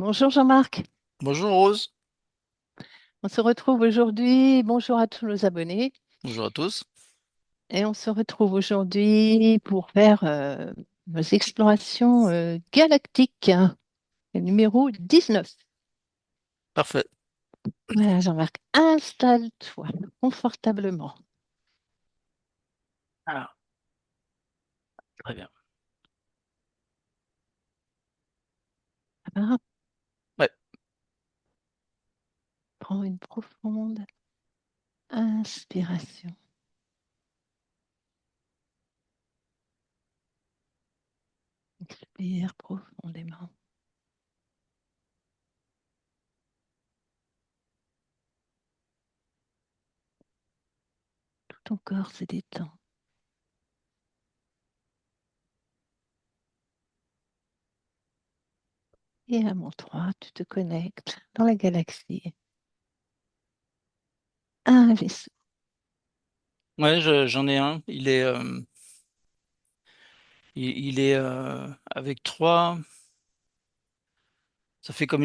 Bonjour Jean-Marc, Bonjour Rose, on se retrouve aujourd'hui. Bonjour à tous nos abonnés. bonjour à tous. Et on se retrouve aujourd'hui pour faire nos explorations galactiques, hein, le numéro 19. Parfait. Voilà Jean-Marc, installe-toi confortablement. Alors, très bien. Ah, Ouais. prends une profonde inspiration. Expire profondément. Tout ton corps se détend. Et à mon 3, tu te connectes dans la galaxie. Un vaisseau. Ouais, j'en ai un. Il est avec trois. Ça fait comme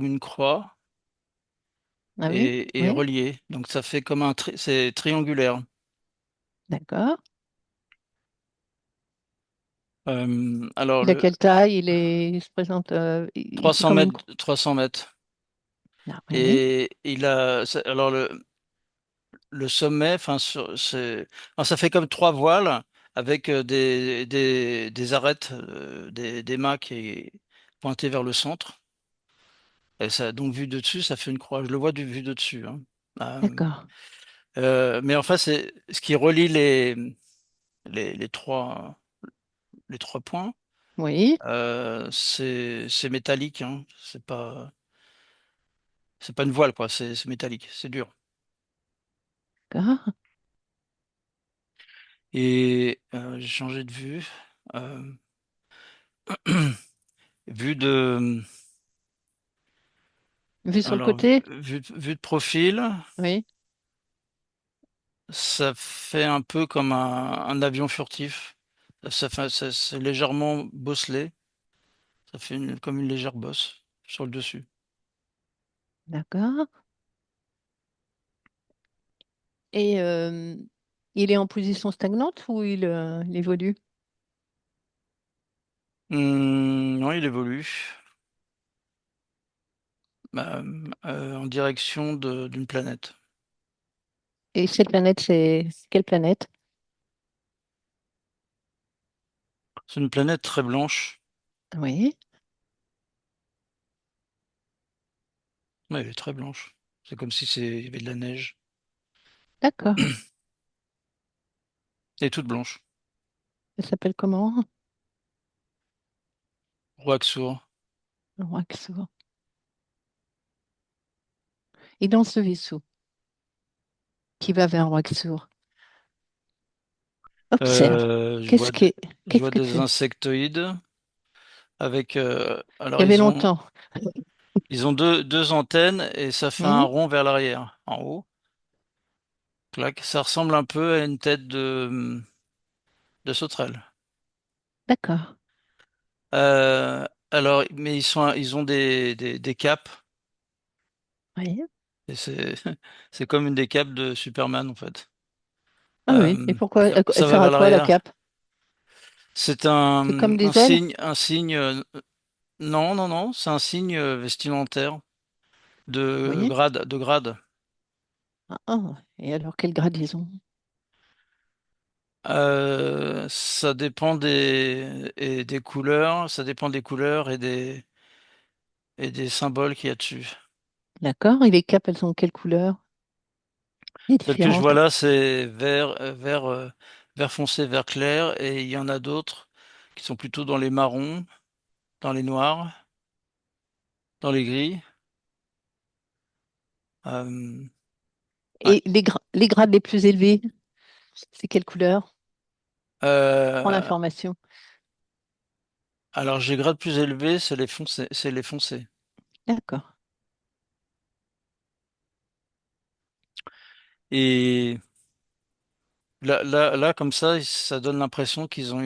une croix Ah oui? et Oui, relié. Donc ça fait comme c'est triangulaire. d'accord. Alors Il a quelle taille? Il se présente, il fait 300 comme une... mètres, 300 mètres. Ah oui, Et alors le sommet, ça fait comme trois voiles avec des arêtes, des mâts qui pointés vers le centre. Et ça, donc vu de dessus, ça fait une croix. Je le vois vu de dessus, hein. Euh, d'accord. mais enfin, c'est ce qui relie les, les trois, les trois points. Oui, C'est métallique, hein. C'est pas une voile, quoi. C'est métallique, c'est dur. d'accord. Et j'ai changé de vue. Euh, vue de Vu sur le Alors, côté? vue de profil, Oui, ça fait un peu comme un avion furtif. C'est légèrement bosselé. Ça fait comme une légère bosse sur le dessus. d'accord. Et il est en position stagnante ou il évolue? Non, il évolue en direction d'une planète. Et cette planète, c'est quelle planète? C'est une planète très blanche. Oui, Ouais, elle est très blanche. C'est comme si il y avait de la neige. d'accord. Elle est toute blanche. Elle s'appelle comment? Roaxour. Roaxor. Et dans ce vaisseau qui va vers Roaxor, observe. Je Qu'est-ce vois, qui est... je Qu'est-ce vois que des tu... insectoïdes avec. Il y Alors, avait ils ont. longtemps. Ils ont deux antennes et ça fait un Hmm, rond vers l'arrière, en haut. Clac. Ça ressemble un peu à une tête de sauterelle. d'accord. Alors, mais ils ont des capes Oui. et c'est comme une des capes de Superman en fait. Ah oui. Et pourquoi? Elle Ça va sert vers à quoi la l'arrière. cape? C'est C'est comme un des ailes? signe. Non, non, non, c'est un signe vestimentaire Oui. de grade. Ah, ah. Et alors, quelle gradation? Ça dépend des couleurs, ça dépend des couleurs et des symboles qu'il y a dessus. D'accord. Et les capes, elles sont quelle couleur? Les Celle que je différentes. vois là, c'est vert foncé, vert clair, et il y en a d'autres qui sont plutôt dans les marrons, dans les noirs, dans les gris. Euh, ouais. Et les grades les plus élevés, c'est quelle couleur? Prends Euh, l'information. alors j'ai grade plus élevé, c'est les foncés. D'accord. Et là, comme ça donne l'impression qu'ils ont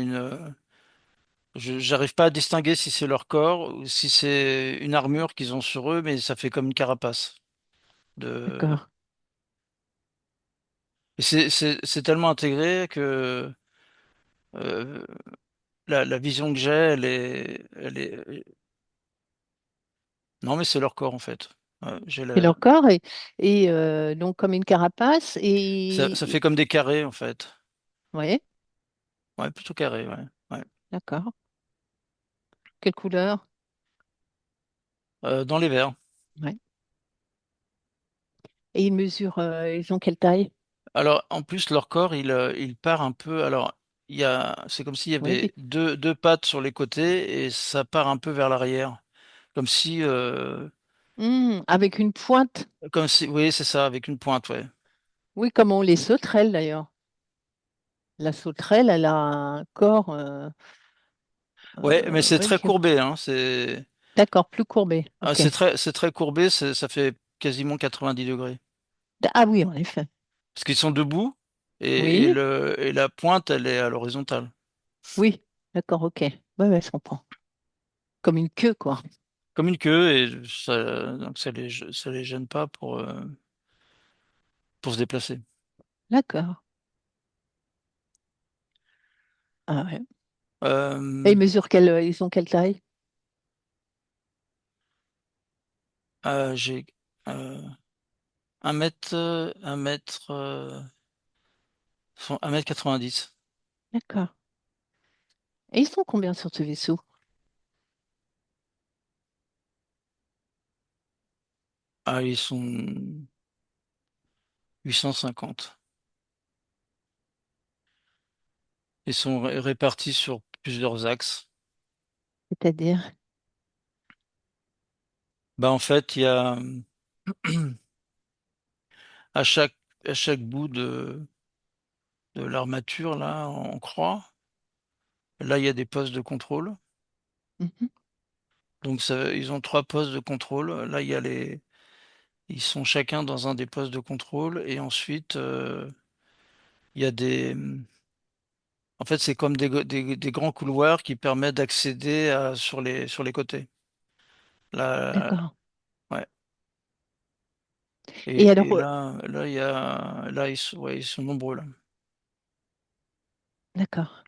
J'arrive pas à distinguer si c'est leur corps ou si c'est une armure qu'ils ont sur eux, mais ça fait comme une carapace. De... D'accord. Et c'est tellement intégré que euh, la vision que j'ai, non, mais c'est leur corps en fait. Ouais, C'est leur corps et donc comme une carapace ça fait comme des carrés en fait. ouais, Ouais, plutôt carré, ouais. Ouais. d'accord. Quelle couleur? Dans les verres. Ouais. Et ils ont quelle taille? Alors, en plus, leur corps, il part un peu. Alors, c'est comme s'il y Oui. avait deux pattes sur les côtés et ça part un peu vers l'arrière. Comme si, Avec une pointe. oui, c'est ça, avec une pointe, ouais. Oui, comme on les sauterelles d'ailleurs. La sauterelle, elle a un corps, Ouais, mais c'est oui, très courbé, hein. C'est, d'accord, plus courbé. ah, Ok. c'est très courbé. Ça fait quasiment 90 degrés. Ah oui, en effet. Parce qu'ils sont debout Oui, et la pointe, elle est à l'horizontale. oui, d'accord, ok. Oui, ouais, je comprends. Comme une queue, quoi. Comme une queue et donc ça les gêne pas pour se déplacer. D'accord. Ah ouais. Et Euh, ils ont quelle taille? j'ai euh, un mètre, 1,90 m. D'accord. Et ils sont combien sur ce vaisseau? Ah, ils sont 850. Ils sont répartis sur plusieurs axes. C'est-à-dire, Bah, en fait, il y a à à chaque bout de l'armature, là, en croix, là, il y a des postes de contrôle. mhm, Donc, ils ont trois postes de contrôle. Là, ils sont chacun dans un des postes de contrôle. Et ensuite, il y a en fait, c'est comme des grands couloirs qui permettent d'accéder sur les côtés. Là, d'accord. ouais. Et alors, Et là, ouais, ils sont nombreux, là. d'accord.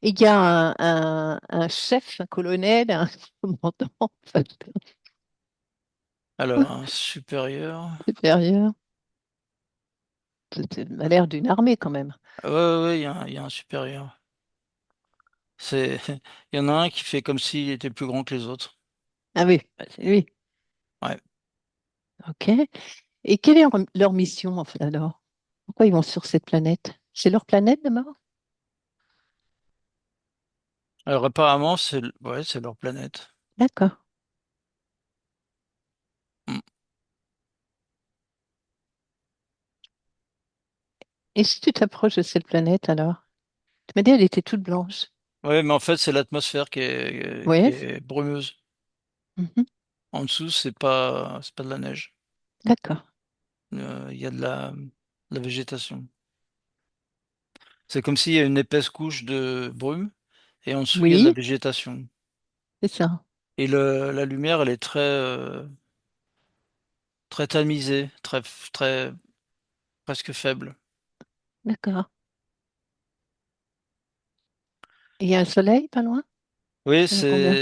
Et il y a un chef, un colonel, un commandant, en fait, Alors, un supérieur. supérieur. Ça a l'air d'une armée quand même. Ouais, ouais, ouais, il y a un supérieur. C'est, il y en a un qui fait comme s'il était plus grand que les autres. Ah oui, bah, c'est lui. Ouais. OK. Et quelle est leur mission, en fait, alors? Pourquoi ils vont sur cette planète? C'est leur planète de mort? Alors, apparemment, ouais, c'est leur planète. D'accord. Mm. Et si tu t'approches de cette planète, alors? Tu m'as dit elle était toute blanche. Ouais, mais en fait, c'est l'atmosphère qui Oui. est brumeuse. Mhm. En dessous, c'est pas de la neige. D'accord. Il y a de la végétation. C'est comme s'il y a une épaisse couche de brume et en dessous, il y a de la Oui, végétation. c'est ça. Et la lumière, elle est très tamisée, très, presque faible. D'accord. Et il y a un soleil pas loin? Oui, Il y en a combien?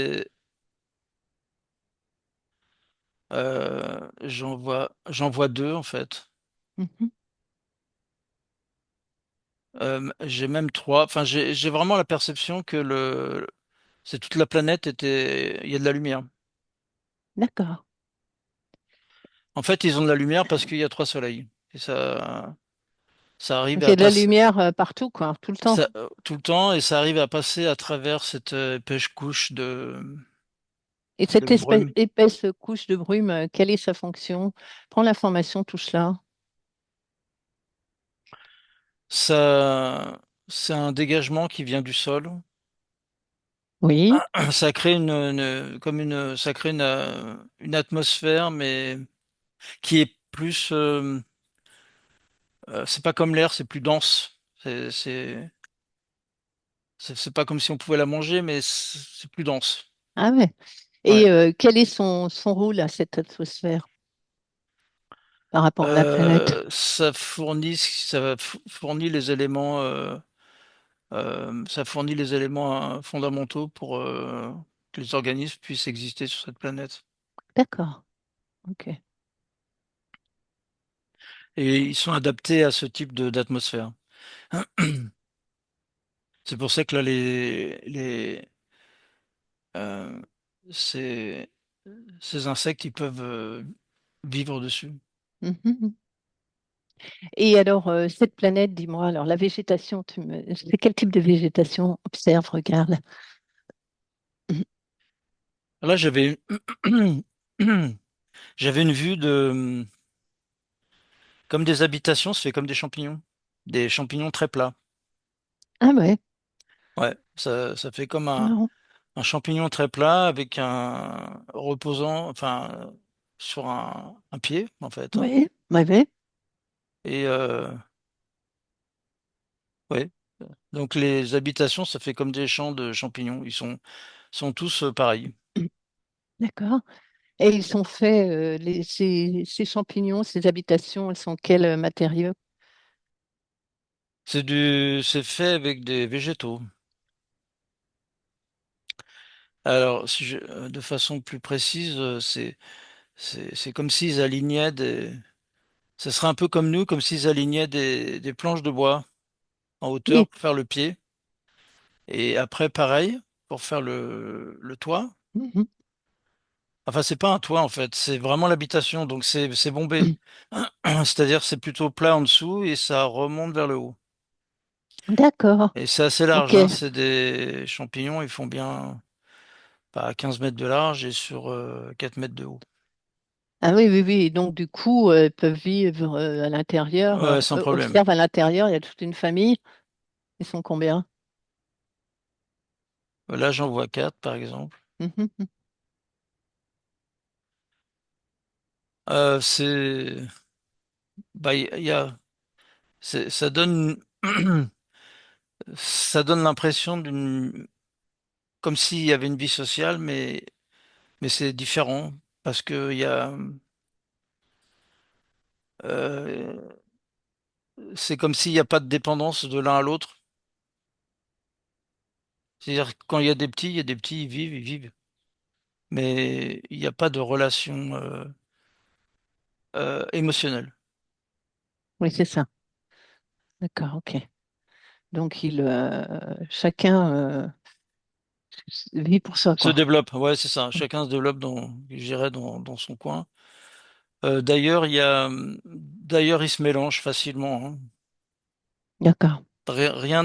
j'en vois deux en fait. Mhm. J'ai même trois. Enfin, j'ai vraiment la perception que c'est toute la planète il y a de la lumière. D'accord. En fait, ils ont de la lumière parce qu'il y a trois soleils. Et ça arrive Donc il y à a de la passer lumière partout, quoi, tout le temps. tout le temps et ça arrive à passer à travers cette épaisse couche Et de cette brume. épaisse couche de brume, quelle est sa fonction? Prends l'information, touche-la. Ça, c'est un dégagement qui vient du sol. Oui, Ça crée ça crée une atmosphère, mais qui est plus, c'est pas comme l'air, c'est plus dense. C'est pas comme si on pouvait la manger, mais c'est plus dense. Ah ouais. Ouais. Et quel est son rôle à cette atmosphère par rapport à la planète? Ça fournit les éléments, ça fournit les éléments fondamentaux pour que les organismes puissent exister sur cette planète. D'accord. Ok. Et ils sont adaptés à ce type d'atmosphère. C'est pour ça que là, euh, ces, ces insectes, ils peuvent vivre dessus. Mhm. Et alors, cette planète, dis-moi, alors la végétation, c'est quel type de végétation? Observe, regarde. Là, j'avais une vue de, comme des habitations, c'est fait comme des champignons très plats. Ah ouais, Ouais, ça fait comme c'est marrant. un champignon très plat avec un reposant, enfin, sur un pied, en fait, hein. Oui, ouais, ouais. Et ouais, donc les habitations, ça fait comme des champs de champignons. Sont tous pareils. D'accord. Et ils sont faits, ces champignons, ces habitations, elles sont quels matériaux? C'est fait avec des végétaux. Alors, de façon plus précise, c'est comme s'ils alignaient ça serait un peu comme nous, comme s'ils alignaient des planches de bois en hauteur Oui. pour faire le pied. Et après, pareil, pour faire le toit. Mhm. Enfin, c'est pas un toit en fait, c'est vraiment l'habitation, donc c'est bombé. C'est-à-dire c'est plutôt plat en dessous et ça remonte vers le haut. D'accord. Et c'est assez Ok. large, hein. C'est des champignons, ils font bien pas 15 mètres de large et sur 4 mètres de haut. Ah oui, oui, oui. Donc, du coup, ils peuvent vivre à l'intérieur, Ouais, sans problème. observe à l'intérieur, il y a toute une famille. Ils sont combien? Là, j'en vois 4 par exemple. Mhm. C'est bah il y a ça donne ça donne l'impression d'une comme s'il y avait une vie sociale, mais c'est différent parce que il y a euh, c'est comme s'il n'y a pas de dépendance de l'un à l'autre. C'est-à-dire que quand il y a des petits, il y a des petits, ils vivent. Mais il n'y a pas de relation émotionnelle. Oui, c'est ça. D'accord, ok. Donc, chacun vit pour soi, Se quoi. développe, ouais, c'est ça. Chacun se développe je dirais, dans son coin. D'ailleurs, d'ailleurs, ils se mélangent facilement, hein. D'accord, Rien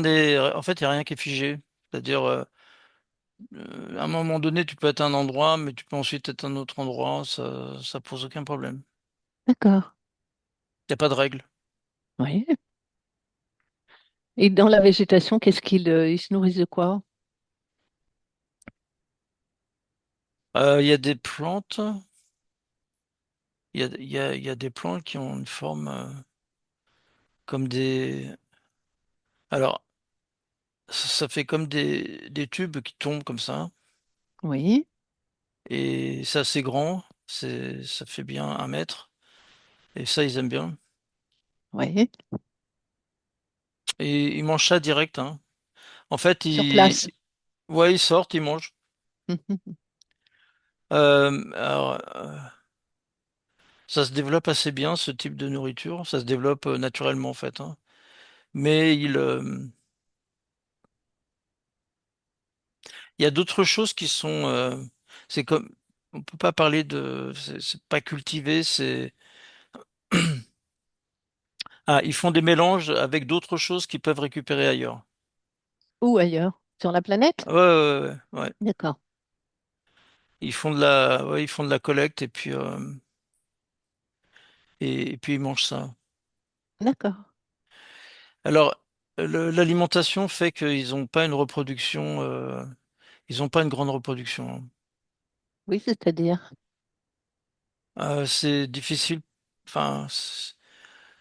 en fait, il n'y a rien qui est figé. C'est-à-dire, à un moment donné, tu peux être à un endroit, mais tu peux ensuite être à un autre endroit. Ça pose aucun problème. d'accord. Il n'y a pas de règle. Oui. Et dans la végétation, ils se nourrissent de quoi? Il y a des plantes. Il y a des plantes qui ont une forme comme des. Alors, ça fait comme des tubes qui tombent comme ça. Oui, Et c'est assez grand. Ça fait bien 1 mètre. Et ça, ils aiment bien. oui. Et ils mangent ça direct, hein. En fait, Sur place. ouais, ils sortent, ils mangent. Mhm. Alors, ça se développe assez bien, ce type de nourriture. Ça se développe naturellement, en fait, hein. Mais il y a d'autres choses qui sont. C'est comme. On peut pas parler de. C'est pas cultivé, c'est. Ah, ils font des mélanges avec d'autres choses qu'ils peuvent récupérer ailleurs. Ou ailleurs? Sur la planète? Ouais, ouais, ouais, ouais. Ouais. D'accord, Ouais, ils font de la collecte et puis ils mangent ça. d'accord. Alors, l'alimentation fait qu'ils n'ont pas ils n'ont pas une grande reproduction, hein. Oui, c'est-à-dire. C'est difficile. Enfin,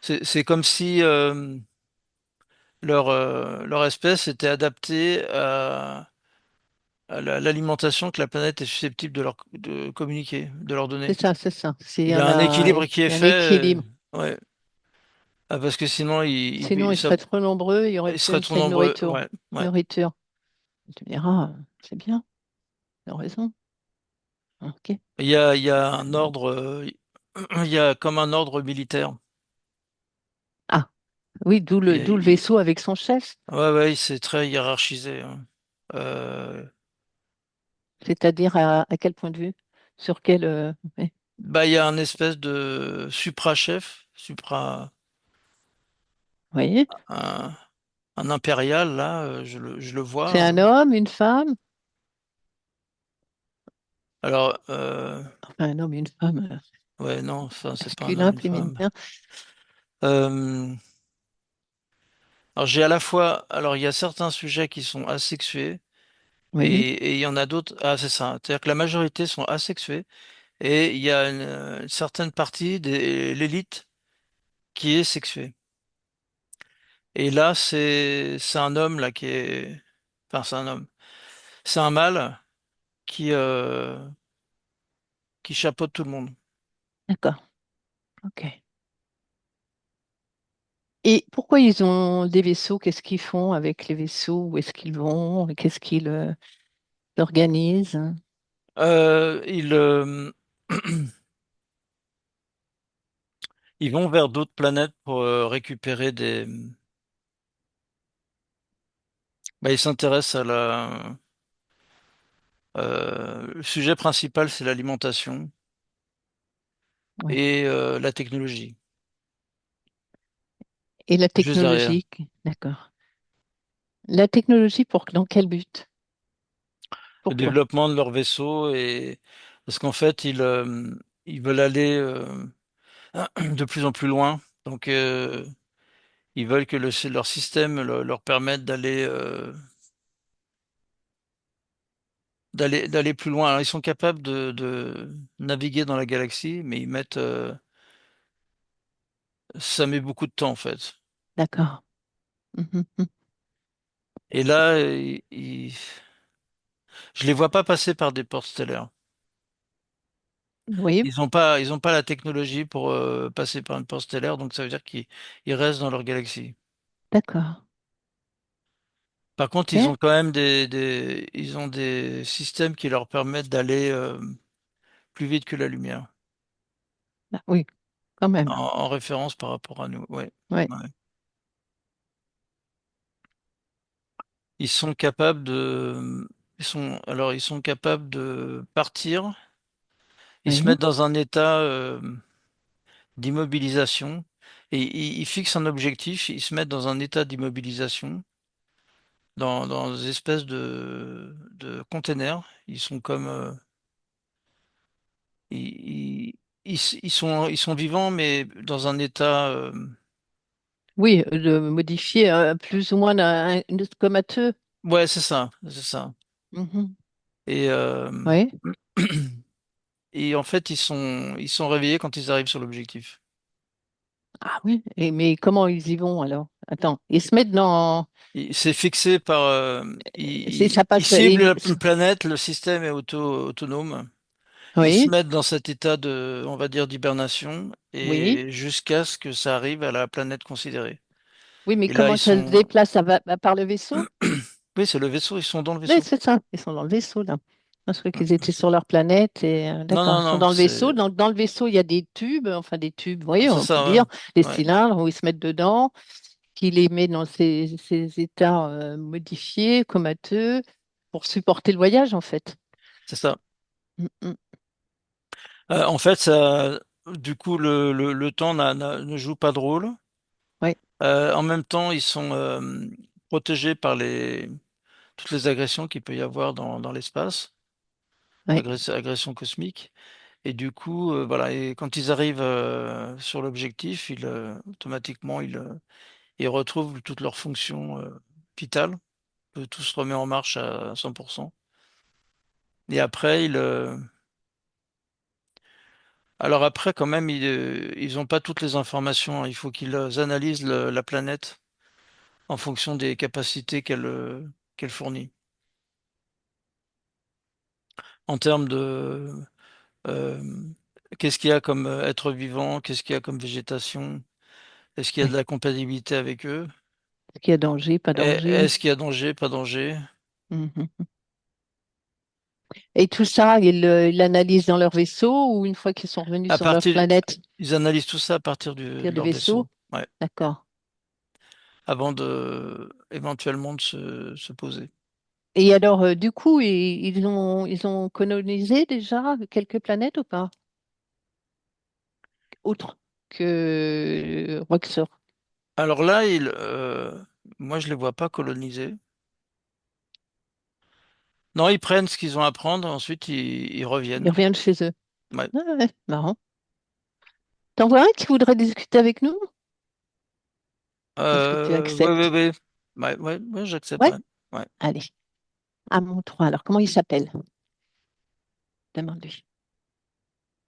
c'est comme si leur espèce était adaptée à l'alimentation que la planète est susceptible de communiquer, de leur donner. C'est ça, c'est ça. S'il Il y y a en un a, équilibre il qui est y a un fait, équilibre. ouais. Ah, parce que sinon, Sinon, ils seraient trop nombreux, il n'y aurait ils plus seraient trop assez de nombreux. nourriture. Ouais, ouais. Nourriture. Tu me diras, c'est bien, tu as raison. Ok. Il y a un ordre, il y a comme un ordre militaire. Ah, oui, Il y a- d'où le il- vaisseau avec son chef, ouais, ouais, c'est très hiérarchisé, hein. Euh, c'est-à-dire à quel point de vue? Sur quel. Ouais. Bah, il y a un espèce de supra-chef, Vous voyez? un, un impérial, là, je le C'est vois. un homme, une femme, Alors, enfin un homme, une femme, ouais, non, ça, c'est pas un homme, masculin, une femme. féminin. Euh, alors, j'ai à la fois, alors, il y a certains sujets qui sont asexués Oui, et il y en a d'autres, ah, c'est ça. C'est-à-dire que la majorité sont asexués et il y a une certaine partie de l'élite qui est sexuée. Et là, c'est un homme, là, enfin, c'est un homme. C'est un mâle qui chapeaute tout le monde. d'accord. Ok. Et pourquoi ils ont des vaisseaux? Qu'est-ce qu'ils font avec les vaisseaux? Où est-ce qu'ils vont? Qu'est-ce qu'ils organisent? Ils, ils vont vers d'autres planètes pour récupérer des. Bah, ils s'intéressent à la. Le sujet principal, c'est l'alimentation Ouais. et la technologie. Et la Juste derrière. technologie, d'accord. La technologie dans quel but? Le Pourquoi? développement de leur vaisseau et parce qu'en fait, ils veulent aller de plus en plus loin. Donc, ils veulent que leur système leur permette d'aller plus loin. Alors, ils sont capables de naviguer dans la galaxie, mais ça met beaucoup de temps en fait. D'accord. Mhm, mhm. Et là, je les vois pas passer par des portes stellaires. Oui, Ils ont pas la technologie pour passer par une porte stellaire, donc ça veut dire qu'ils restent dans leur galaxie. d'accord. Par contre, ils Ok. ont quand même ils ont des systèmes qui leur permettent d'aller plus vite que la lumière, Ah, oui, quand même. en référence par rapport à nous. Ouais. Ouais. Ouais. Ils sont capables de, alors ils sont capables de partir. Ils se Oui. mettent dans un état d'immobilisation et ils fixent un objectif. Ils se mettent dans un état d'immobilisation dans des espèces de containers. Ils sont comme ils, ils sont vivants mais dans un état Oui, de modifier plus ou moins comateux. ouais, c'est ça. Mhm. Et Oui. et en fait, ils sont réveillés quand ils arrivent sur l'objectif. Ah oui. Mais comment ils y vont alors? Attends, ils se mettent dans. C'est fixé par Ça ils passe. ciblent une planète, le système est autonome. Ils se Oui, mettent dans cet état de, on va dire, d'hibernation oui. et jusqu'à ce que ça arrive à la planète considérée. Oui, mais Et là, comment ils ça se sont, déplace? Ça va par le vaisseau? oui, c'est le vaisseau, ils sont dans le Oui, vaisseau. c'est ça. Ils sont dans le vaisseau, là. Je crois qu'ils étaient sur leur planète et Non, d'accord, non, ils sont non, dans le vaisseau. c'est, Dans le vaisseau, il y a des tubes, enfin des tubes, vous voyez, c'est on peut ça, dire, des ouais. Ouais, cylindres où ils se mettent dedans, qui les met dans ces états modifiés, comateux, pour supporter le voyage, en fait. c'est ça. Mm, mm. En fait, ça, du coup, le temps ne joue pas de rôle. Oui, En même temps, ils sont protégés par toutes les agressions qu'il peut y avoir dans l'espace, oui, agressions cosmiques. Et du coup, voilà, et quand ils arrivent sur l'objectif, automatiquement, ils retrouvent toutes leurs fonctions vitales. Tout se remet en marche à 100%. Et après, alors après, quand même, ils n'ont pas toutes les informations, hein. Il faut qu'ils analysent la planète en fonction des capacités qu'elle fournit. En termes de euh, qu'est-ce qu'il y a comme être vivant, qu'est-ce qu'il y a comme végétation, est-ce qu'il y a de Oui. la compatibilité avec eux, Est-ce qu'il y a danger, pas danger? est-ce qu'il y a danger, pas danger. Mhm. Et tout ça, ils l'analysent dans leur vaisseau ou une fois qu'ils sont revenus À sur leur partir, planète, ils analysent tout ça à partir il y de a le leur vaisseau, vaisseau? ouais, D'accord. avant de éventuellement de se poser. Et alors, du coup, ils ont colonisé déjà quelques planètes ou pas? Autres que Roxor. Alors là, moi je les vois pas colonisés. Non, ils prennent ce qu'ils ont à prendre, ensuite ils Ils reviennent. reviennent chez eux. Ouais. Ah ouais, marrant. T'en vois un qui voudrait discuter avec nous? Est-ce que tu Ouais, ouais, acceptes? ouais. Ouais, ouais, ouais, j'accepte, Ouais? ouais. Ouais. Allez, à mon 3. Alors, comment il s'appelle? Demande-lui.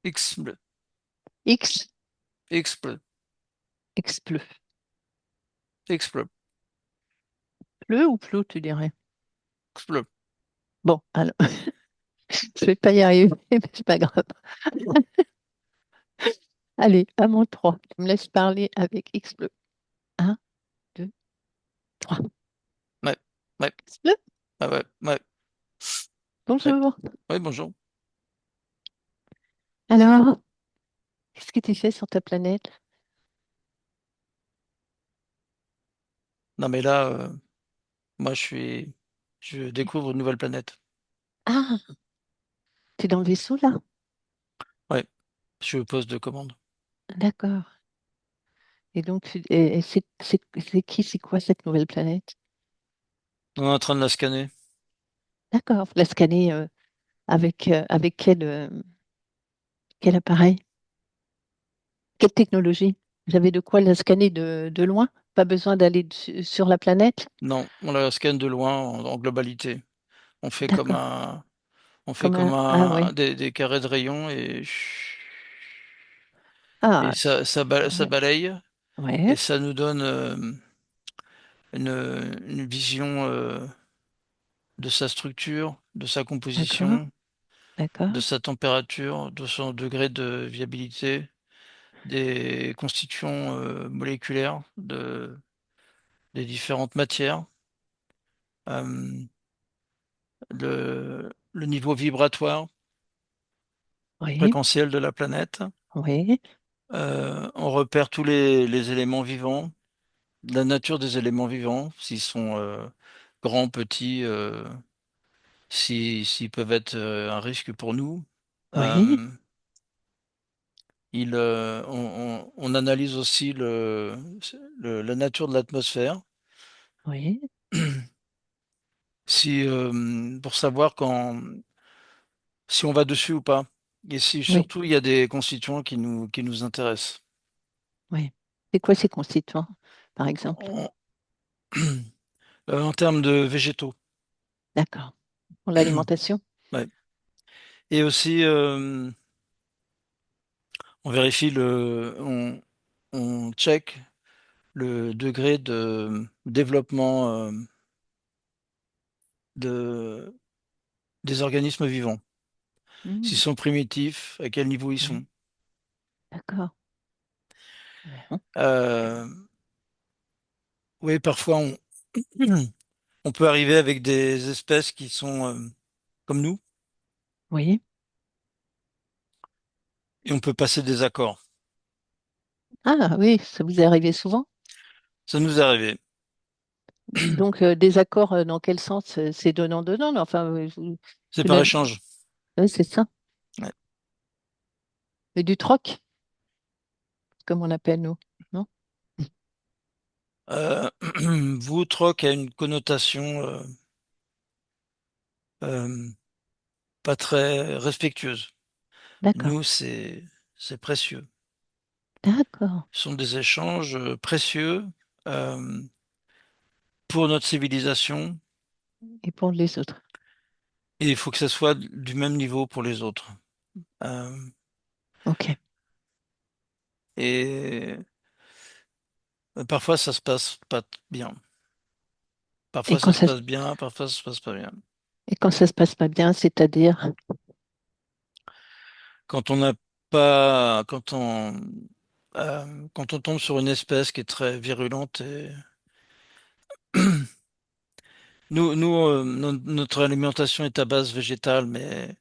X bleu, X, X bleu, X bleu. X bleu, Bleu ou flou, tu dirais? X bleu. Bon, alors, je vais pas y arriver, mais c'est pas grave. Allez, à mon 3. Tu me laisses parler avec X bleu. Un, 2, 3. Ouais, ouais, X bleu, ouais, ouais, ouais, ouais. bonjour. Ouais, bonjour. Alors, qu'est-ce que tu fais sur ta planète? Non, mais là, moi je découvre une nouvelle planète. Ah, tu es dans le vaisseau là? Ouais, je suis au poste de commande. D'accord. Et donc, et c'est qui, c'est quoi cette nouvelle planète? On est en train de la scanner. D'accord. Vous la scannez avec quel appareil? Quelle technologie? Vous avez de quoi la scanner de loin? Pas besoin d'aller sur la planète? Non, on la scanne de loin en globalité. On fait comme D'accord. on fait Comme comme ah oui. des carrés de rayons et Ah, ça ouais. balaye Ouais, et ça nous donne une vision de sa structure, de sa d'accord, composition, de d'accord. sa température, de son degré de viabilité, des constituants moléculaires des différentes matières, euh, le niveau vibratoire Oui, fréquentiel de la planète. oui, On repère tous les éléments vivants, la nature des éléments vivants, s'ils sont grands, petits, s'ils peuvent être un risque pour nous. oui, Euh, on analyse aussi la nature de l'atmosphère, oui, si, pour savoir si on va dessus ou pas. Et si oui, surtout il y a des constituants qui nous intéressent. oui. C'est quoi ces constituants, par exemple? En, en termes de végétaux. D'accord. Pour l'alimentation? Ouais. Et aussi, on vérifie on check le degré de développement de, des organismes vivants. S'ils Hmm, sont primitifs, à quel niveau ils oui, sont. d'accord. Bien. Euh, oui, parfois on peut arriver avec des espèces qui sont comme nous Oui. et on peut passer des accords. Ah oui, ça vous est arrivé souvent? Ça nous est arrivé. Donc, des accords, dans quel sens? C'est donnant-donnant, mais enfin, C'est vous par n'avez- échange. oui, c'est ça. Ouais. Mais du troc, comme on appelle nous, non? Euh, vous, troc a une connotation euh, pas très respectueuse. D'accord, Nous, c'est précieux. d'accord. Ce sont des échanges précieux euh, pour notre civilisation Et pour les autres? et il faut que ça soit du même niveau pour les autres. Euh, Ok. et parfois, ça se passe pas bien. Et Parfois quand ça se ça, passe bien, parfois ça se passe pas bien. et quand ça se passe pas bien, c'est-à-dire, Quand on n'a pas, quand on tombe sur une espèce qui est très virulente et notre alimentation est à base végétale, mais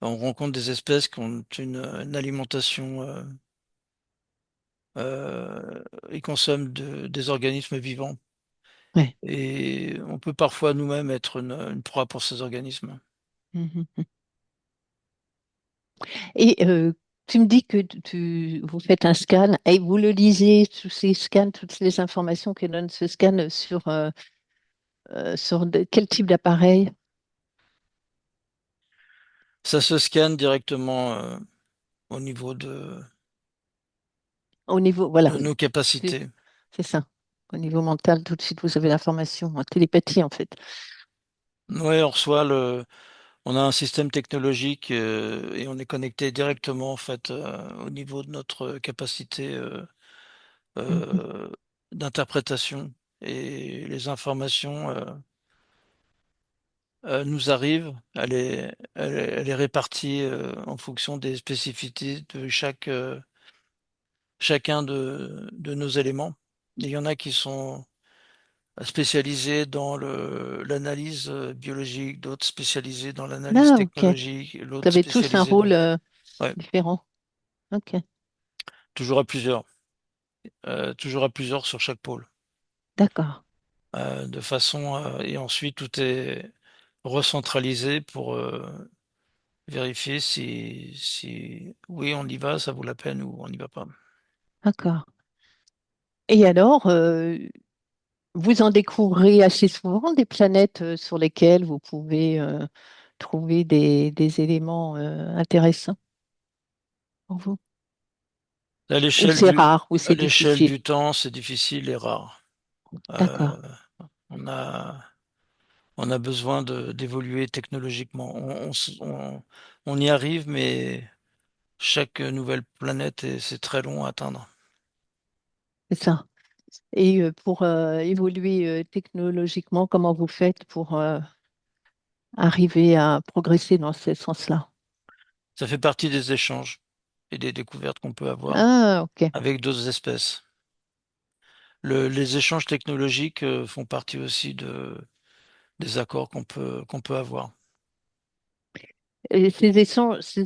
on rencontre des espèces qui ont une alimentation, ils consomment des organismes vivants. ouais. Et on peut parfois nous-mêmes être une proie pour ces organismes. Mhm. Et tu me dis que vous faites un scan et vous le lisez, tous ces scans, toutes les informations que donne ce scan sur quel type d'appareil? Ça se scanne directement au niveau Au niveau, voilà, de nos c'est capacités. c'est ça. Au niveau mental, tout de suite, vous avez l'information en télépathie, en fait. Ouais, on a un système technologique et on est connecté directement en fait au niveau de notre capacité Mhm. euh, d'interprétation et les informations nous arrivent. Elle est répartie en fonction des spécificités de chacun de nos éléments. Il y en a qui sont spécialisés dans l'analyse biologique, d'autres spécialisés dans l'analyse Ah, ok. technologique, Vous l'autre avez tous un spécialisé rôle dans... Ouais, différent. Ok, toujours à plusieurs, toujours à plusieurs sur chaque pôle. d'accord. De façon, et ensuite tout est recentralisé pour vérifier si oui on y va, ça vaut la peine ou on n'y va pas. D'accord. Et alors, vous en découvrez assez souvent des planètes sur lesquelles vous pouvez trouver des éléments intéressants pour vous? À Ou l'échelle c'est du, rare, ou à c'est l'échelle difficile? du temps, c'est difficile et rare. D'accord, Euh, on a On a besoin d'évoluer technologiquement. On y arrive, mais chaque nouvelle planète, c'est très long à atteindre. c'est ça. Et pour évoluer technologiquement, comment vous faites pour arriver à progresser dans ce sens-là? Ça fait partie des échanges et des découvertes qu'on peut avoir Ah, ok. avec d'autres espèces. Les échanges technologiques font partie aussi des accords qu'on peut avoir. Et ces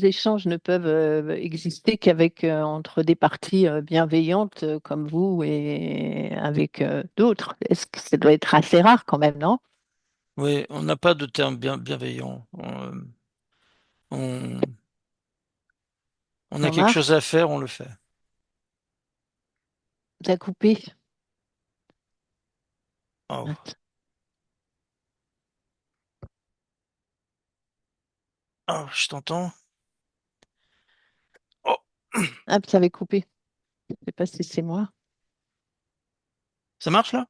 échanges ne peuvent exister qu'avec entre des parties bienveillantes comme vous et avec d'autres. Est-ce que ça doit être assez rare quand même, non? Oui, on n'a pas de terme bienveillant. On, on a quelque chose Jean-Marc, à faire, on le fait. t'as coupé? Oh, oh, je t'entends. Oh, Ah, ça avait coupé. Je ne sais pas si c'est moi. ça marche là?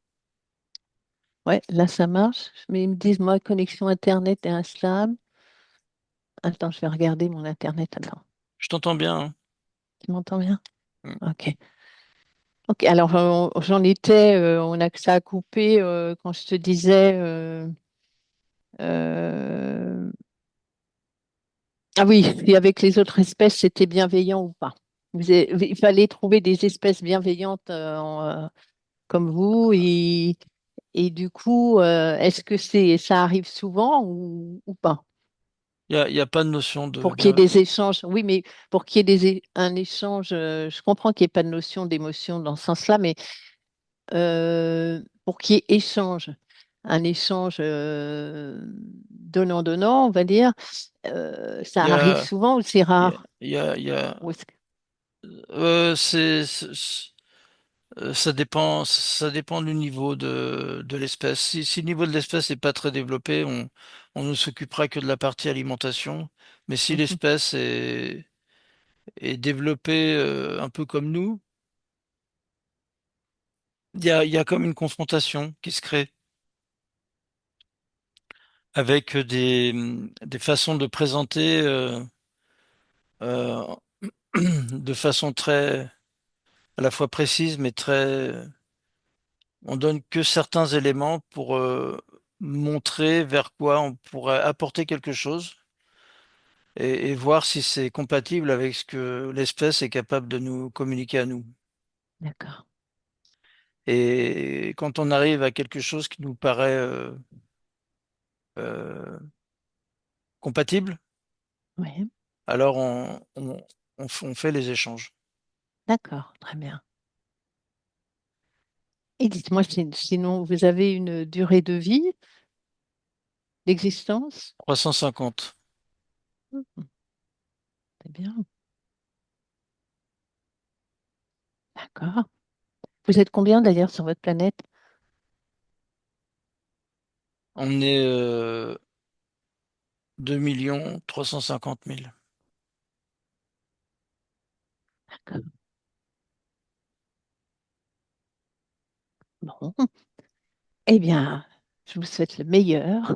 Ouais, là ça marche. Mais ils me disent, moi, connexion Internet est instable. Attends, je vais regarder mon Internet. Attends, Je t'entends bien, tu m'entends bien? hein. Ok. Ok, alors j'en étais, on a que ça à couper quand je te disais. Euh, Ah oui, et avec les autres espèces, c'était bienveillant ou pas? Il fallait trouver des espèces bienveillantes comme vous et du coup, est-ce que ça arrive souvent ou pas? Il y a pas de notion de Pour qu'il y ait bien. des échanges, oui, mais pour qu'il y ait un échange, je comprends qu'il n'y ait pas de notion d'émotion dans ce sens-là, mais pour qu'il y ait échange, un échange donnant-donnant, on va dire, ça Il y arrive a, souvent ou c'est il y a, rare? il y a, Ou est-ce ça dépend du niveau de l'espèce. Si le niveau de l'espèce n'est pas très développé, on ne s'occupera que de la partie alimentation. Mais si Mhm. l'espèce est développée un peu comme nous, il y a comme une confrontation qui se crée avec des façons de présenter euh, de façon très à la fois précise mais très on donne que certains éléments pour montrer vers quoi on pourrait apporter quelque chose et voir si c'est compatible avec ce que l'espèce est capable de nous communiquer à nous. D'accord. Et quand on arrive à quelque chose qui nous paraît euh, compatible, Oui. alors on fait les échanges. D'accord. Très bien. Et dites-moi, sinon, vous avez une durée de vie, d'existence? 350. Mhm. C'est bien. D'accord. Vous êtes combien d'ailleurs sur votre planète? On est 2 350 000. D'accord. Bon. Eh bien, je vous souhaite le meilleur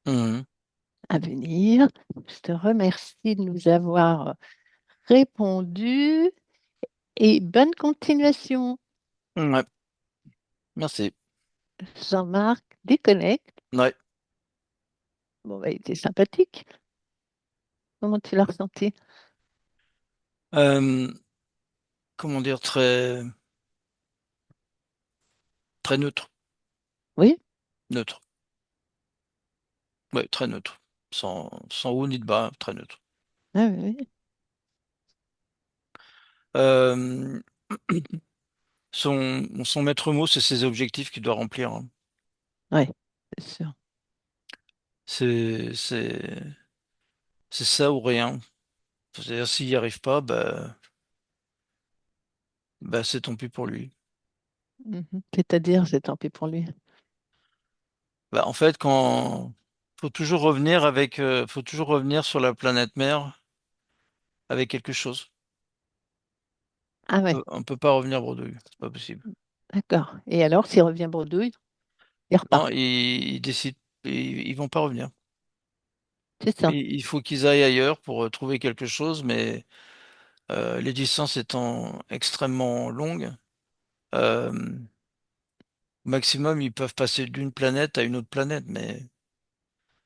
Mhm. à venir. Je te remercie de nous avoir répondu et bonne continuation. Ouais, merci. Jean-Marc déconnecte. Ouais. Bon, bah, il était sympathique. Comment tu l'as ressenti? Euh, comment dire, très neutre. Oui? Neutre. Ouais, très neutre. Sans haut ni de bas, très neutre. Ah, oui, oui. Euh, son maître mot, c'est ses objectifs qu'il doit remplir, hein. Ouais, c'est sûr. C'est, c'est, c'est ça ou rien. C'est-à-dire, s'il n'y arrive pas, bah, c'est tant pis pour lui. Mhm. C'est-à-dire, c'est tant pis pour lui. Bah, en fait, faut toujours revenir sur la planète mère avec quelque chose. Ah ouais, On peut pas revenir bredouille, c'est pas possible. d'accord. Et alors, s'il revient bredouille, il Non, repart. ils décident, ils vont pas revenir. C'est ça. Il faut qu'ils aillent ailleurs pour trouver quelque chose, mais les distances étant extrêmement longues, euh, au maximum, ils peuvent passer d'une planète à une autre planète, mais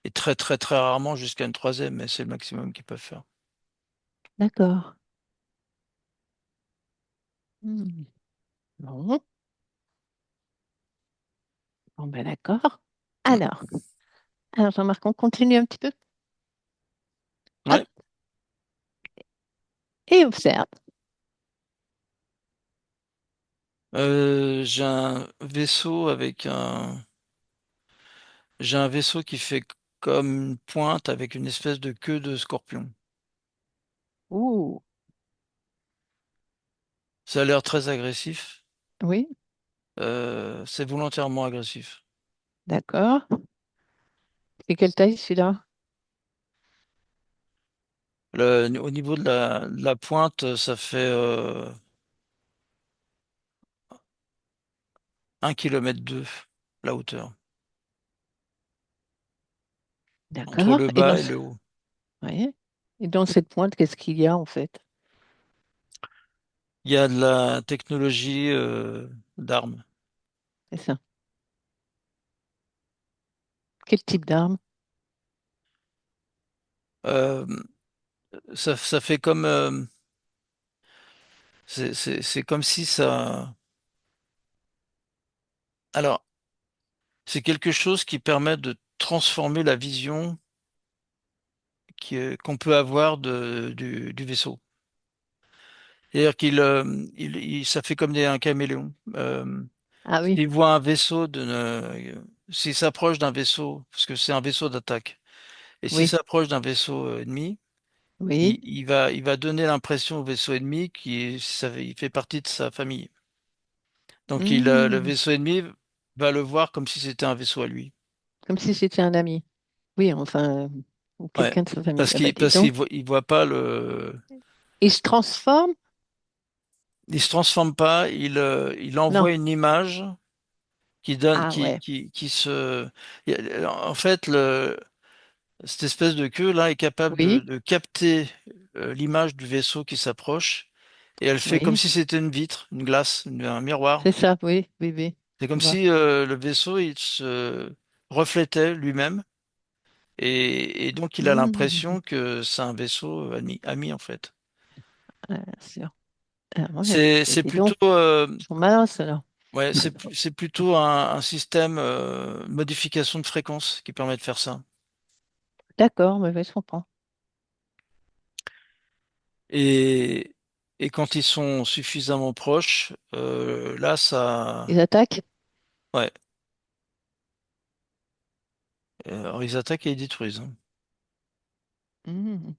et très très très rarement jusqu'à une troisième, mais c'est le maximum qu'ils peuvent faire. D'accord. Hmm. Bon, bon ben d'accord. Mm. Alors, Jean-Marc, on continue un petit peu. Hop, Ouais. et observe. J'ai un vaisseau qui fait comme une pointe avec une espèce de queue de scorpion. Ouh, Ça a l'air très agressif. oui, C'est volontairement agressif. d'accord. C'est quelle taille celui-là? Au niveau de la pointe, ça fait 1,2 km la hauteur, entre D'accord. le bas et le haut. Oui. Et dans cette pointe, qu'est-ce qu'il y a en fait? Il y a de la technologie d'armes. C'est ça. Quel type d'arme? Euh, ça fait comme c'est comme si ça. Alors, c'est quelque chose qui permet de transformer la vision qu'on peut avoir du vaisseau. C'est-à-dire ça fait comme un caméléon. Ah oui, S'il voit un vaisseau s'il s'approche d'un vaisseau, parce que c'est un vaisseau d'attaque, et s'il oui, s'approche d'un vaisseau ennemi, oui. il va donner l'impression au vaisseau ennemi il fait partie de sa famille. Donc le Hmm. vaisseau ennemi va le voir comme si c'était un vaisseau à lui. Comme si c'était un ami. Oui, enfin, ou Ouais. quelqu'un de sa famille. Ah bah dis Parce donc. il voit pas le. Il se transforme? Il se transforme pas, il Non. envoie une image Ah ouais, qui se. En fait, cette espèce de queue là est capable oui, de capter l'image du vaisseau qui s'approche et elle fait comme Oui, si c'était une vitre, une glace, un miroir. c'est ça, oui, oui, oui. C'est Je comme vois. si le vaisseau il se reflétait lui-même et donc il a Mhm. l'impression que c'est un vaisseau ami en fait. Sûr. Ah, ouais. Et C'est dis donc, plutôt ils sont malins, ceux-là. ouais, c'est plutôt un système de modification de fréquence qui permet de faire ça. D'accord, oui, oui, je comprends. Et et quand ils sont suffisamment proches, là Ils ça attaquent? ouais, alors ils attaquent et ils détruisent, hein. Mhm.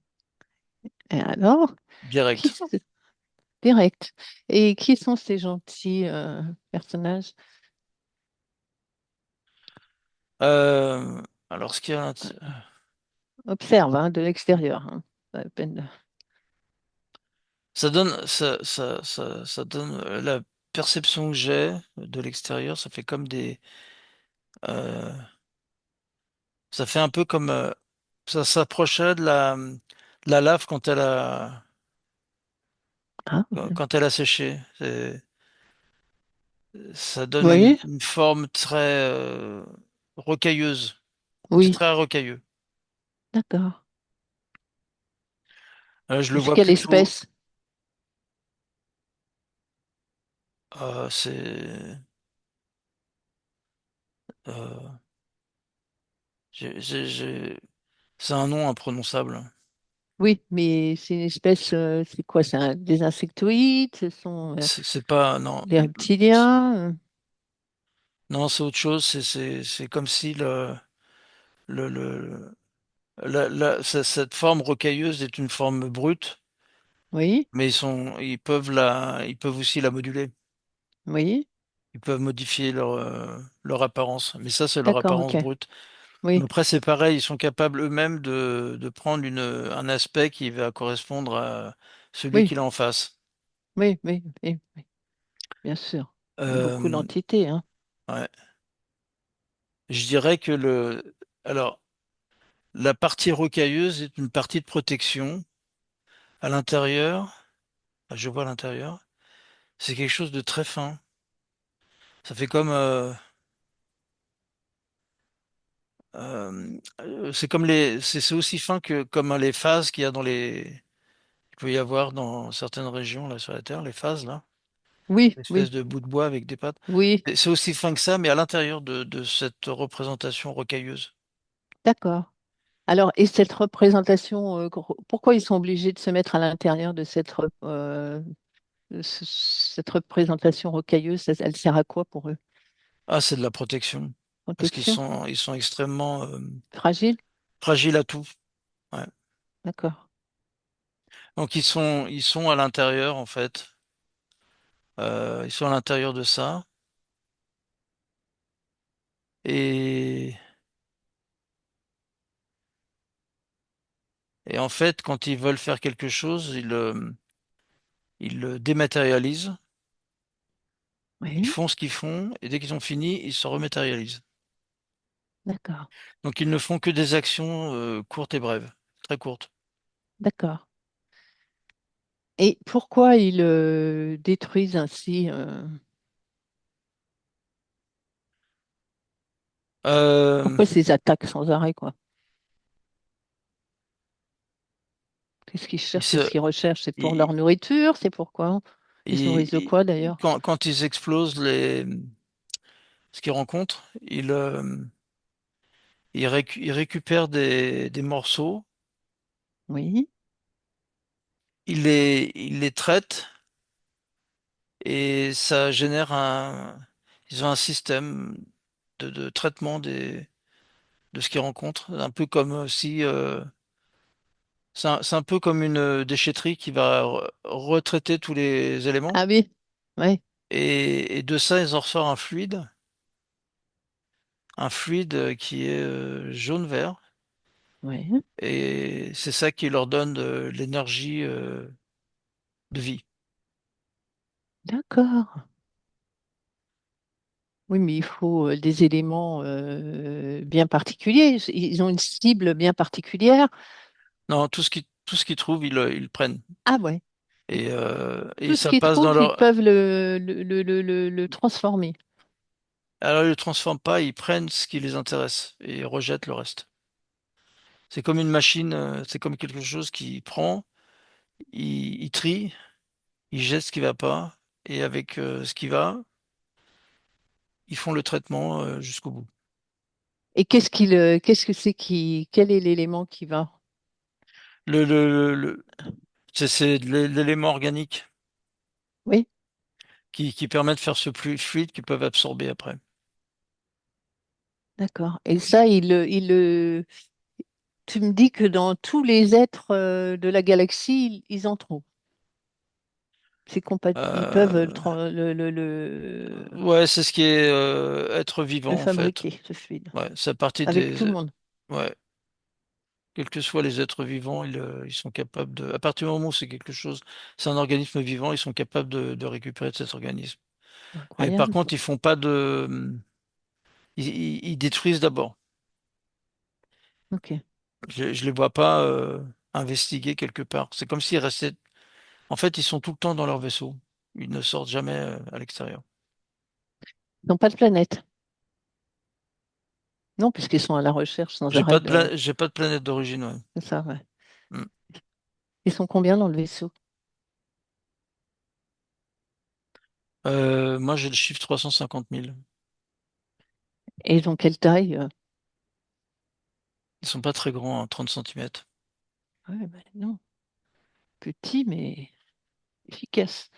Et alors, qui Direct. sont direct. Et qui sont ces gentils personnages? Euh, alors ce qu'il y a Observe, hein, de l'extérieur, hein. Pas la peine ça donne la perception que j'ai de l'extérieur, ça fait comme des euh, ça fait un peu comme ça s'approchait de la lave Ah, ouais. quand elle a séché. Ça donne Oui, une forme très rocailleuse. C'est oui, très rocailleux. d'accord. Je le Et c'est vois quelle plutôt. espèce? C'est euh, c'est un nom imprononçable. Oui, mais c'est une espèce, c'est quoi? Des insectoïdes? Ce sont C'est pas non des reptiliens? non c'est autre chose. C'est comme si le cette forme rocailleuse est une forme brute, Oui, mais ils peuvent aussi la moduler. oui, Ils peuvent modifier leur apparence, mais ça c'est leur d'accord, apparence ok. brute. Mais Oui, après, c'est pareil, ils sont capables eux-mêmes de prendre un aspect qui va correspondre à celui oui, qu'il a en face. oui, oui, oui, oui, bien sûr. Il y a beaucoup Euh, d'entités, hein. ouais. Je dirais que alors, la partie rocailleuse est une partie de protection. À l'intérieur, je vois à l'intérieur, c'est quelque chose de très fin. Ça fait comme, c'est comme c'est aussi fin que comme les phases qu'il y a il peut y avoir dans certaines régions là sur la Terre, les phases là. Oui, Une espèce oui, de bout de bois avec des pattes. oui, C'est aussi fin que ça, mais à l'intérieur de cette représentation rocailleuse. d'accord. Alors, et cette représentation, pourquoi ils sont obligés de se mettre à l'intérieur de cette représentation rocailleuse? Elle sert à quoi pour eux? Ah, c'est de la protection. Parce Protection? ils sont extrêmement Fragile? fragiles à tout. Ouais. D'accord. Donc ils sont à l'intérieur, en fait. Ils sont à l'intérieur de ça. Et, et en fait, quand ils veulent faire quelque chose, ils le dématérialisent. Ils Oui, font ce qu'ils font, et dès qu'ils ont fini, ils se rematérialisent. d'accord, Donc ils ne font que des actions courtes et brèves, très courtes. d'accord. Et pourquoi ils détruisent ainsi? Euh, Pourquoi ces attaques sans arrêt, quoi? Qu'est-ce qu'ils ils cherchent? Qu'est-ce se, qu'ils recherchent? C'est pour ils- leur nourriture? C'est pourquoi? Ils se nourrissent de quoi d'ailleurs? quand ils explosent ce qu'ils rencontrent, ils récupèrent des morceaux, Oui, ils les traitent et ça génère ils ont un système de traitement de ce qu'ils rencontrent, un peu comme si, c'est un peu comme une déchetterie qui va retraiter tous les éléments ah oui, oui, et de ça, ils en ressortent un fluide qui est jaune-vert. oui, Et c'est ça qui leur donne de l'énergie de vie. d'accord. Oui, mais il faut des éléments bien particuliers. Ils ont une cible bien particulière. Non, tout ce qu'ils trouvent, ils le prennent. Ah ouais, Et Tout ce ça qu'ils passe dans trouvent, ils leur. peuvent le transformer. Alors ils le transforment pas, ils prennent ce qui les intéresse et ils rejettent le reste. C'est comme une machine, c'est comme quelque chose qui prend, il trie, il jette ce qui va pas, et avec ce qui va, ils font le traitement jusqu'au bout. Et qu'est-ce que c'est quel est l'élément qui va? Le, le, le- c'est de l'élément organique Oui, qui permet de faire ce fluide qu'ils peuvent absorber après. d'accord. Et ça, tu me dis que dans tous les êtres de la galaxie, ils en trouvent. Ils peuvent Euh, ouais, c'est ce qui est être le vivant en fait. fabriquer, ce fluide, Ouais, c'est partie avec des. tout le monde. Ouais, quels que soient les êtres vivants, ils sont capables de. À partir du moment où c'est quelque chose, c'est un organisme vivant, ils sont capables de récupérer de cet organisme. Et par Incroyable. contre, ils font pas de. Ils détruisent d'abord. Ok. Je les vois pas investiguer quelque part. C'est comme s'ils restaient. En fait, ils sont tout le temps dans leur vaisseau. Ils ne sortent jamais à l'extérieur. Ils n'ont pas de planète. Non, puisqu'ils sont à la recherche sans arrêt de. J'ai pas de planète d'origine, ouais. C'est ça, ouais. Hmm. Ils sont combien dans le vaisseau? Moi, j'ai le chiffre 350 000. Et ils ont quelle taille? Ils sont pas très grands, hein, 30 centimètres. Ouais, ben non, petit mais efficace.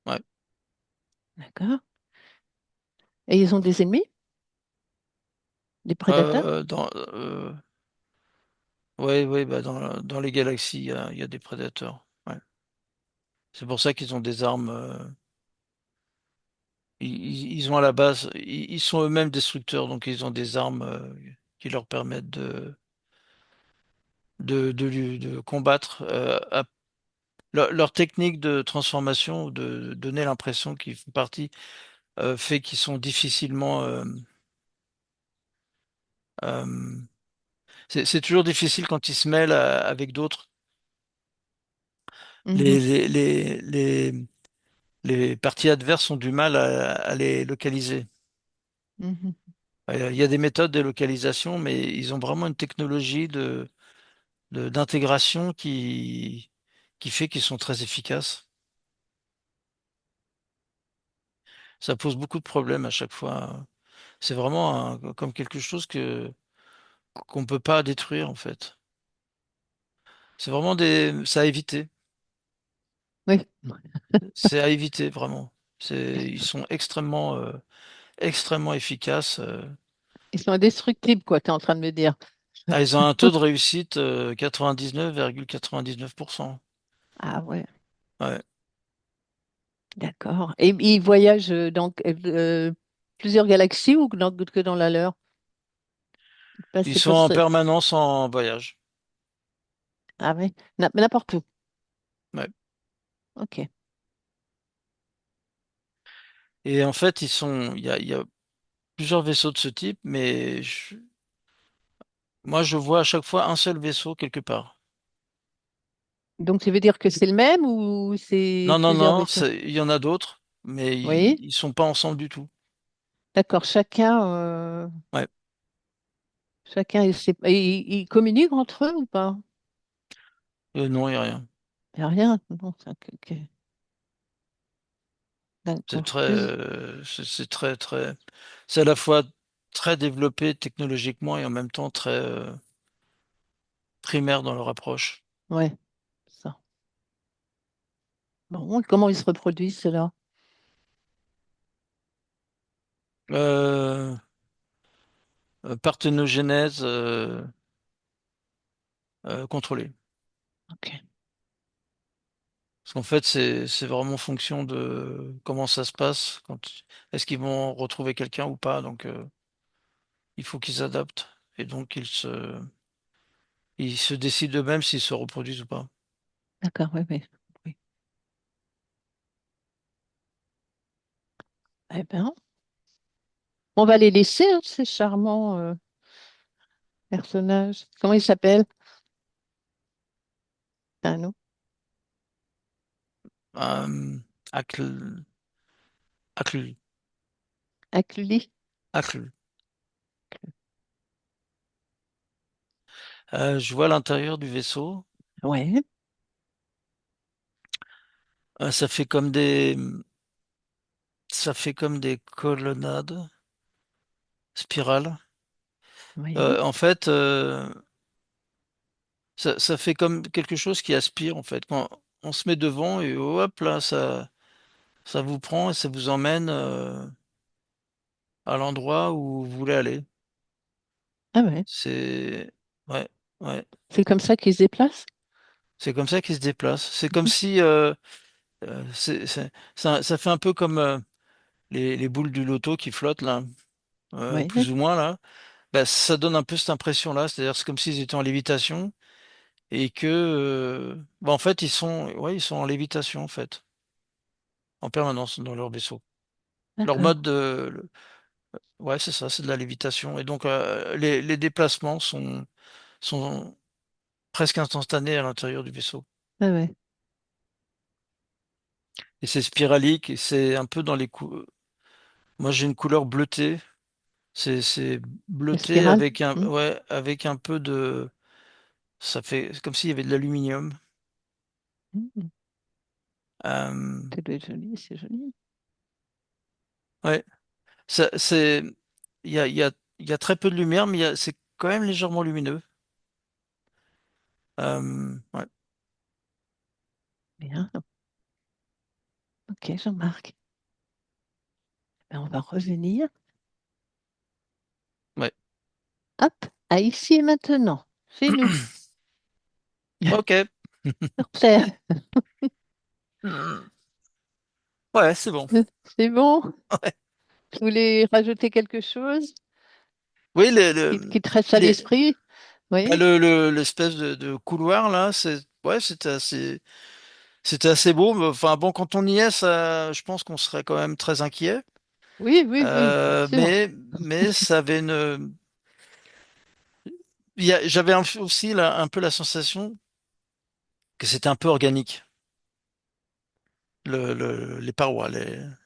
Ouais. D'accord. Et ils ont des ennemis, des prédateurs? Euh, dans, euh, ouais, ouais, bah dans les galaxies, il y a des prédateurs. Ouais. C'est pour ça qu'ils ont des armes. Ils ont à la base, ils sont eux-mêmes destructeurs, donc ils ont des armes qui leur permettent de combattre. Leur technique de transformation, ou de donner l'impression qu'ils font partie, fait qu'ils sont difficilement. Euh, c'est toujours difficile quand ils se mêlent avec d'autres. Mhm, Les, les, les, les, les parties adverses ont du mal à les localiser. mhm. Il y a des méthodes de localisation, mais ils ont vraiment une technologie d'intégration qui fait qu'ils sont très efficaces. Ça pose beaucoup de problèmes à chaque fois. C'est vraiment comme quelque chose qu'on ne peut pas détruire, en fait. C'est vraiment ça à éviter. Oui, C'est à éviter, vraiment. Ils sont extrêmement efficaces. ils sont indestructibles, quoi, tu es en train de me dire. Ah, ils ont un taux de réussite 99,99%. Ah ouais, Ouais. d'accord. Et ils voyagent dans plusieurs galaxies ou que dans la leur? Ils C'est sont pas en ça. permanence en voyage. Ah ouais, n'importe où. Ouais. Ok. Et en fait, il y a plusieurs vaisseaux de ce type, mais moi, je vois à chaque fois un seul vaisseau quelque part. Donc, ça veut dire que c'est le même ou c'est Non, non, plusieurs non, vaisseaux? il y en a d'autres, mais Oui, ils sont pas ensemble du tout. d'accord. Ouais. Ils communiquent entre eux ou pas? Non, il n'y a rien. Il n'y a rien. Non, ok. C'est D'accord. très, c'est très, très, c'est à la fois très développé technologiquement et en même temps très primaire dans leur approche. Ouais, ça. Bon, comment ils se reproduisent, ceux-là? Euh, parthénogenèse contrôlée. Ok. Parce qu'en fait, c'est vraiment en fonction de comment ça se passe. Est-ce qu'ils vont retrouver quelqu'un ou pas? Donc, il faut qu'ils s'adaptent. Et donc, ils se décident eux-mêmes s'ils se reproduisent ou pas. D'accord, oui, oui. Oui. Eh bien, on va les laisser, hein, ces charmants personnages. Comment ils s'appellent? Ah, non. Euh, Acl, Acl, Accueilli. Acl. Je vois l'intérieur du vaisseau. Ouais, Ça ça fait comme des colonnades spirales. oui. En fait, ça fait comme quelque chose qui aspire, en fait. Quand on se met devant et hop là, ça vous prend et ça vous emmène à l'endroit où vous voulez aller. Ah ouais. C'est ouais, ouais. C'est comme ça qu'ils se déplacent? C'est comme ça qu'il se déplace. C'est comme si ça fait un peu comme les boules du loto qui flottent là, Oui. plus ou moins là. Bah, ça donne un peu cette impression-là. C'est-à-dire c'est comme s'ils étaient en lévitation et que bah, en fait ils sont en lévitation en fait, en permanence dans leur vaisseau. Leur D'accord. mode ouais, c'est ça, c'est de la lévitation. Et donc les déplacements sont presque instantanés à l'intérieur du vaisseau. Ah ouais. Et c'est spiralique et c'est un peu moi j'ai une couleur bleutée. C'est La bleuté spirale? avec Hmm. avec un peu de, ça fait c'est comme s'il y avait de l'aluminium. Hmm. Euh, Ça doit être joli, c'est joli. ouais, c'est, il y a très peu de lumière, mais c'est quand même légèrement lumineux. Ouais, Bien. Ok, Jean-Marc. Ben, on va revenir, ouais. hop, à ici et maintenant, chez nous. Ok. Sur Terre. Ouais, c'est bon. C'est bon? Ouais. Vous voulez rajouter quelque chose Oui, qui te reste à les, l'esprit? bah, Oui? l'espèce de couloir là, ouais, c'était assez beau. Mais, enfin bon, quand on y est, je pense qu'on serait quand même très inquiet. Oui, oui, oui, bien sûr. Mais ça avait j'avais aussi là, un peu la sensation que c'était un peu organique, les parois,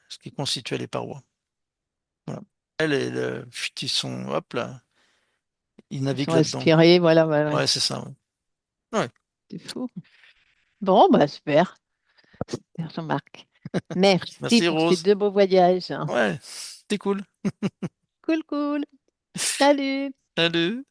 ce qui constituait les parois. Voilà. Ils sont, hop là, ils Ils sont naviguent là-dedans. aspirés, voilà, voilà. Ouais. Ouais, c'est ça. Ouais. Ouais. C'est fou. Bon, bah super. Super, Jean-Marc. Merci Merci pour ces Rose. deux beaux voyages. Ouais, c'était cool. Cool, cool. Salut. Salut.